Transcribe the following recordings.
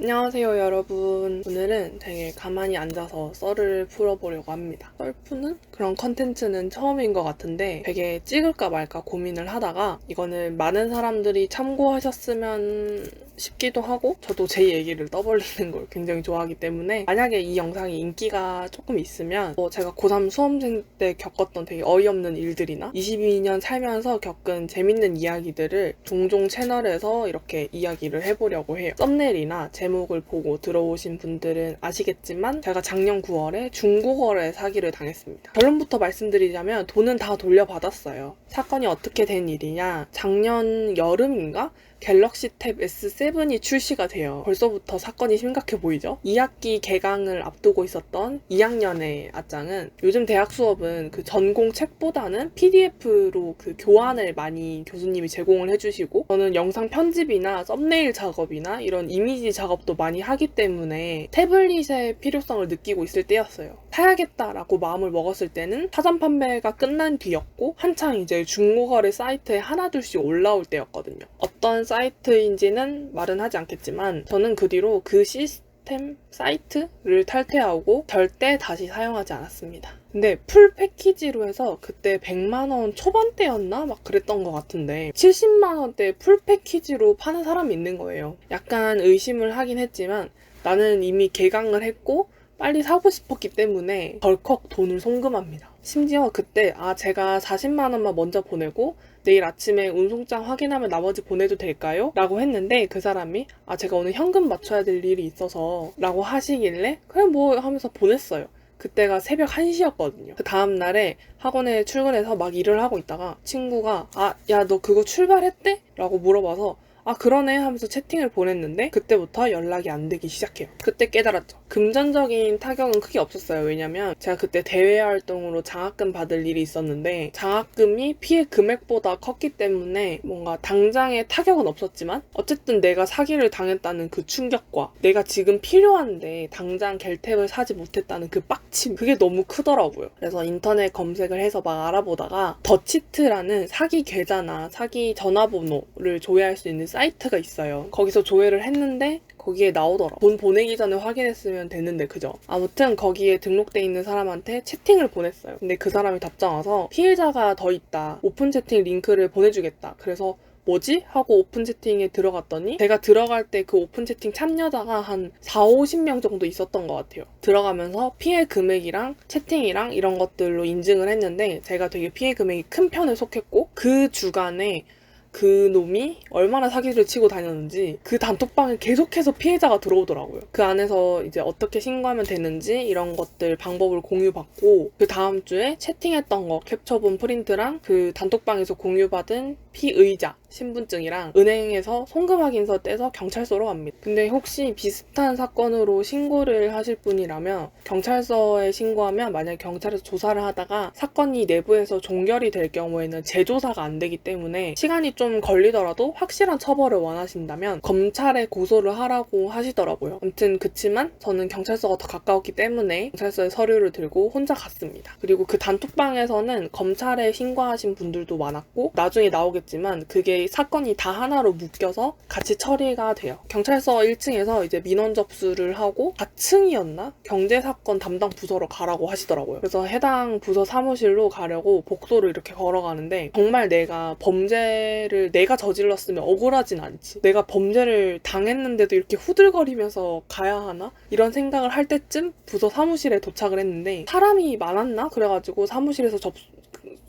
안녕하세요 여러분. 오늘은 되게 가만히 앉아서 썰을 풀어보려고 합니다. 썰 푸는 그런 컨텐츠는 처음인 것 같은데 되게 찍을까 말까 고민을 하다가 이거는 많은 사람들이 참고하셨으면 싶기도 하고 저도 제 얘기를 떠벌리는 걸 굉장히 좋아하기 때문에 만약에 이 영상이 인기가 조금 있으면 제가 고3 수험생 때 겪었던 되게 어이없는 일들이나 22년 살면서 겪은 재밌는 이야기들을 종종 채널에서 이렇게 이야기를 해보려고 해요. 썸네일이나 제목을 보고 들어오신 분들은 아시겠지만 제가 작년 9월에 중고거래 사기를 당했습니다. 결론부터 말씀드리자면 돈은 다 돌려받았어요. 사건이 어떻게 된 일이냐, 작년 여름인가? 갤럭시 탭 S7이 출시가 돼요. 벌써부터 사건이 심각해 보이죠? 2학기 개강을 앞두고 있었던 2학년의 아짱은 요즘 대학 수업은 그 전공 책보다는 PDF로 그 교환을 많이 교수님이 제공을 해주시고 저는 영상 편집이나 썸네일 작업이나 이런 이미지 작업도 많이 하기 때문에 태블릿의 필요성을 느끼고 있을 때였어요. 사야겠다라고 마음을 먹었을 때는 사전 판매가 끝난 뒤였고 한창 이제 중고거래 사이트에 하나둘씩 올라올 때였거든요. 어떤 사이트인지는 말은 하지 않겠지만 저는 그 뒤로 그 시스템 사이트를 탈퇴하고 절대 다시 사용하지 않았습니다. 근데 풀 패키지로 해서 그때 100만원 초반대였나? 막 그랬던 것 같은데 70만원대 풀 패키지로 파는 사람이 있는 거예요. 약간 의심을 하긴 했지만 나는 이미 개강을 했고 빨리 사고 싶었기 때문에 덜컥 돈을 송금합니다. 심지어 그때 제가 40만원만 먼저 보내고 내일 아침에 운송장 확인하면 나머지 보내도 될까요? 라고 했는데 그 사람이 제가 오늘 현금 맞춰야 될 일이 있어서 라고 하시길래 그래 뭐 하면서 보냈어요. 그때가 새벽 1시였거든요. 그 다음날에 학원에 출근해서 막 일을 하고 있다가 친구가 야 너 그거 출발했대? 라고 물어봐서 그러네 하면서 채팅을 보냈는데 그때부터 연락이 안 되기 시작해요. 그때 깨달았죠. 금전적인 타격은 크게 없었어요. 왜냐면 제가 그때 대외 활동으로 장학금 받을 일이 있었는데 장학금이 피해 금액보다 컸기 때문에 뭔가 당장의 타격은 없었지만 어쨌든 내가 사기를 당했다는 그 충격과 내가 지금 필요한데 당장 겔탭을 사지 못했다는 그 빡침, 그게 너무 크더라고요. 그래서 인터넷 검색을 해서 막 알아보다가 더치트라는 사기 계좌나 사기 전화번호를 조회할 수 있는 사이트가 있어요. 거기서 조회를 했는데 거기에 나오더라. 돈 보내기 전에 확인했으면 됐는데 그죠? 아무튼 거기에 등록돼 있는 사람한테 채팅을 보냈어요. 근데 그 사람이 답장 와서 피해자가 더 있다. 오픈 채팅 링크를 보내주겠다. 그래서 뭐지? 하고 오픈 채팅에 들어갔더니 제가 들어갈 때 그 오픈 채팅 참여자가 한 40-50명 정도 있었던 것 같아요. 들어가면서 피해 금액이랑 채팅이랑 이런 것들로 인증을 했는데 제가 되게 피해 금액이 큰 편에 속했고 그 주간에 그 놈이 얼마나 사기를 치고 다녔는지 그 단톡방에 계속해서 피해자가 들어오더라고요. 그 안에서 이제 어떻게 신고하면 되는지 이런 것들 방법을 공유받고 그 다음 주에 채팅했던 거 캡처본 프린트랑 그 단톡방에서 공유받은 피의자 신분증이랑 은행에서 송금 확인서 떼서 경찰서로 갑니다. 근데 혹시 비슷한 사건으로 신고를 하실 분이라면 경찰서에 신고하면 만약에 경찰에서 조사를 하다가 사건이 내부에서 종결이 될 경우에는 재조사가 안 되기 때문에 시간이 좀 걸리더라도 확실한 처벌을 원하신다면 검찰에 고소를 하라고 하시더라고요. 아무튼 그치만 저는 경찰서가 더 가까웠기 때문에 경찰서에 서류를 들고 혼자 갔습니다. 그리고 그 단톡방에서는 검찰에 신고하신 분들도 많았고 나중에 나오겠지만 그게 사건이 다 하나로 묶여서 같이 처리가 돼요. 경찰서 1층에서 이제 민원 접수를 하고 4층이었나? 경제사건 담당 부서로 가라고 하시더라고요. 그래서 해당 부서 사무실로 가려고 복도를 이렇게 걸어가는데 정말 내가 범죄를 내가 저질렀으면 억울하진 않지. 내가 범죄를 당했는데도 이렇게 후들거리면서 가야 하나? 이런 생각을 할 때쯤 부서 사무실에 도착을 했는데 사람이 많았나? 그래가지고 사무실에서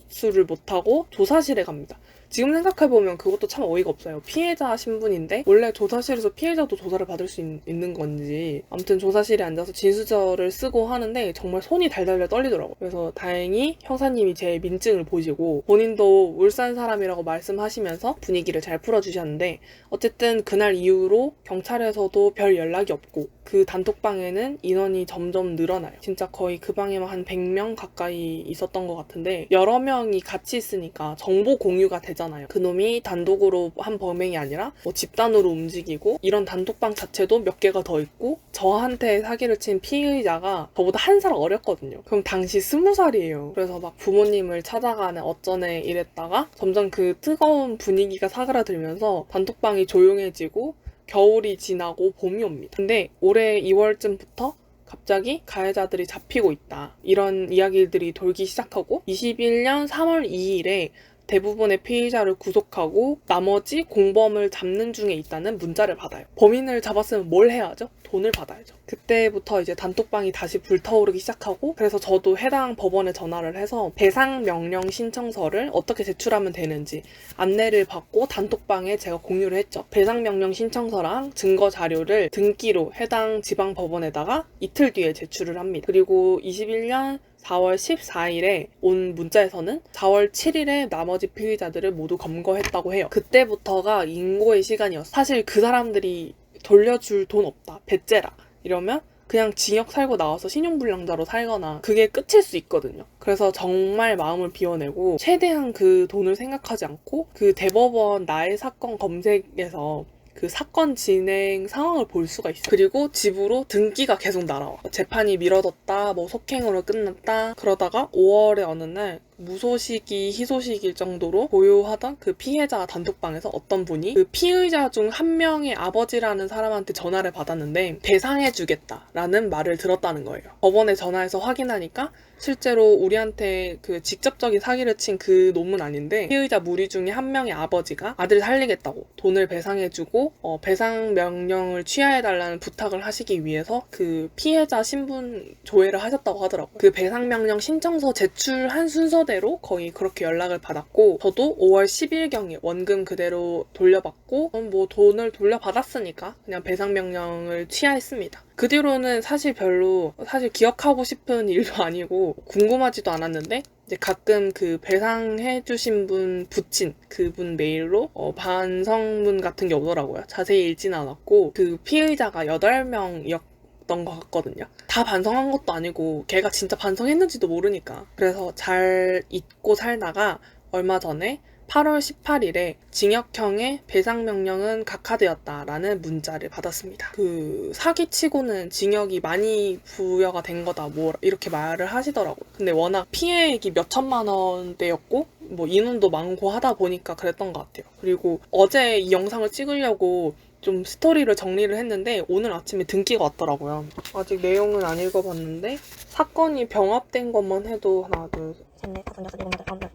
접수를 못하고 조사실에 갑니다. 지금 생각해보면 그것도 참 어이가 없어요. 피해자 신분인데 원래 조사실에서 피해자도 조사를 받을 수 있는 건지 아무튼 조사실에 앉아서 진술서를 쓰고 하는데 정말 손이 달달달 떨리더라고요. 그래서 다행히 형사님이 제 민증을 보시고 본인도 울산 사람이라고 말씀하시면서 분위기를 잘 풀어주셨는데 어쨌든 그날 이후로 경찰에서도 별 연락이 없고 그 단톡방에는 인원이 점점 늘어나요. 진짜 거의 그 방에만 한 100명 가까이 있었던 것 같은데 여러 명이 같이 있으니까 정보 공유가 되잖아요. 그놈이 단독으로 한 범행이 아니라 뭐 집단으로 움직이고 이런 단톡방 자체도 몇 개가 더 있고 저한테 사기를 친 피의자가 저보다 한 살 어렸거든요. 그럼 당시 20살이에요. 그래서 막 부모님을 찾아가네 어쩌네 이랬다가 점점 그 뜨거운 분위기가 사그라들면서 단톡방이 조용해지고 겨울이 지나고 봄이 옵니다. 근데 올해 2월쯤부터 갑자기 가해자들이 잡히고 있다. 이런 이야기들이 돌기 시작하고 21년 3월 2일에 대부분의 피의자를 구속하고 나머지 공범을 잡는 중에 있다는 문자를 받아요. 범인을 잡았으면 뭘 해야죠? 돈을 받아야죠. 그때부터 이제 단톡방이 다시 불타오르기 시작하고, 그래서 저도 해당 법원에 전화를 해서 배상 명령 신청서를 어떻게 제출하면 되는지 안내를 받고 단톡방에 제가 공유를 했죠. 배상 명령 신청서랑 증거 자료를 등기로 해당 지방 법원에다가 이틀 뒤에 제출을 합니다. 그리고 21년 4월 14일에 온 문자에서는 4월 7일에 나머지 피의자들을 모두 검거했다고 해요. 그때부터가 인고의 시간이었어요. 사실 그 사람들이 돌려줄 돈 없다, 배째라 이러면 그냥 징역 살고 나와서 신용불량자로 살거나 그게 끝일 수 있거든요. 그래서 정말 마음을 비워내고 최대한 그 돈을 생각하지 않고 그 대법원 나의 사건 검색에서 그 사건 진행 상황을 볼 수가 있어요. 그리고 집으로 등기가 계속 날아와. 재판이 미뤄졌다, 뭐 속행으로 끝났다. 그러다가 5월에 어느 날 무소식이 희소식일 정도로 보유하던 그 피해자 단톡방에서 어떤 분이 그 피의자 중 한 명의 아버지라는 사람한테 전화를 받았는데 배상해주겠다라는 말을 들었다는 거예요. 법원에 전화해서 확인하니까 실제로 우리한테 그 직접적인 사기를 친 그 놈은 아닌데 피의자 무리 중에 한 명의 아버지가 아들 살리겠다고 돈을 배상해주고 배상 명령을 취하해달라는 부탁을 하시기 위해서 그 피해자 신분 조회를 하셨다고 하더라고요. 그 배상 명령 신청서 제출한 순서대로 거의 그렇게 연락을 받았고, 저도 5월 10일경에 원금 그대로 돌려받고 뭐 돈을 돌려받았으니까 그냥 배상 명령을 취하했습니다. 그 뒤로는 사실 별로 기억하고 싶은 일도 아니고 궁금하지도 않았는데 이제 가끔 그 배상해주신 분 붙인 그분 메일로 반성문 같은 게 오더라고요. 자세히 읽지는 않았고 그 피의자가 8명이었던 것 같거든요. 다 반성한 것도 아니고 걔가 진짜 반성했는지도 모르니까. 그래서 잘 잊고 살다가 얼마 전에 8월 18일에 징역형의 배상명령은 각하되었다라는 문자를 받았습니다. 그 사기치고는 징역이 많이 부여가 된 거다 뭐 이렇게 말을 하시더라고요. 근데 워낙 피해액이 몇 천만 원대였고 뭐 인원도 많고 하다 보니까 그랬던 것 같아요. 그리고 어제 이 영상을 찍으려고 좀 스토리를 정리를 했는데 오늘 아침에 등기가 왔더라고요. 아직 내용은 안 읽어봤는데 사건이 병합된 것만 해도 하나, 둘, 셋, 넷, 다섯, 여섯, 일곱, 여덟, 아홉, 열.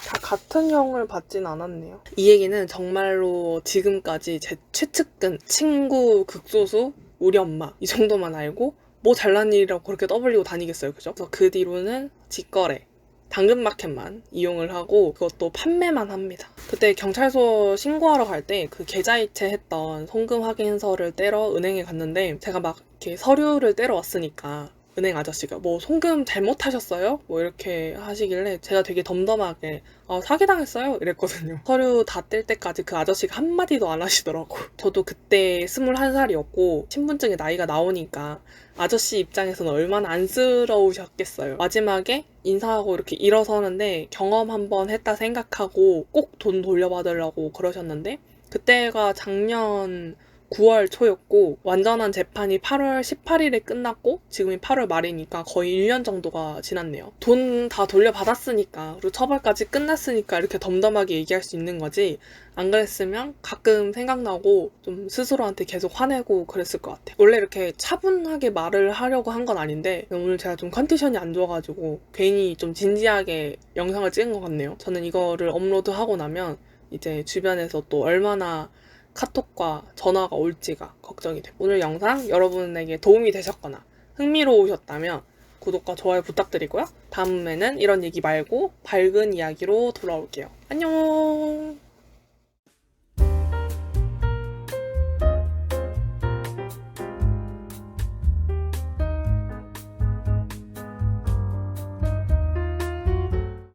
다 같은 형을 받진 않았네요. 이 얘기는 정말로 지금까지 제 최측근, 친구 극소수, 우리 엄마 이 정도만 알고 뭐 잘난 일이라고 그렇게 떠벌리고 다니겠어요, 그죠? 그래서 그 뒤로는 직거래, 당근마켓만 이용을 하고 그것도 판매만 합니다. 그때 경찰서 신고하러 갈 때 그 계좌이체 했던 송금 확인서를 떼러 은행에 갔는데 제가 막 이렇게 서류를 떼러 왔으니까 은행 아저씨가 뭐 송금 잘못하셨어요? 뭐 이렇게 하시길래 제가 되게 덤덤하게 사기당했어요? 이랬거든요. 서류 다 뗄 때까지 그 아저씨가 한마디도 안 하시더라고. 저도 그때 21살이었고 신분증에 나이가 나오니까 아저씨 입장에서는 얼마나 안쓰러우셨겠어요. 마지막에 인사하고 이렇게 일어서는데 경험 한번 했다 생각하고 꼭 돈 돌려받으려고 그러셨는데 그때가 작년 9월 초였고 완전한 재판이 8월 18일에 끝났고 지금이 8월 말이니까 거의 1년 정도가 지났네요. 돈 다 돌려받았으니까 그리고 처벌까지 끝났으니까 이렇게 덤덤하게 얘기할 수 있는 거지 안 그랬으면 가끔 생각나고 좀 스스로한테 계속 화내고 그랬을 것 같아요. 원래 이렇게 차분하게 말을 하려고 한 건 아닌데 오늘 제가 좀 컨디션이 안 좋아가지고 괜히 좀 진지하게 영상을 찍은 것 같네요. 저는 이거를 업로드하고 나면 이제 주변에서 또 얼마나 카톡과 전화가 올지가 걱정이 돼요. 오늘 영상 여러분에게 도움이 되셨거나 흥미로우셨다면 구독과 좋아요 부탁드리고요. 다음에는 이런 얘기 말고 밝은 이야기로 돌아올게요. 안녕.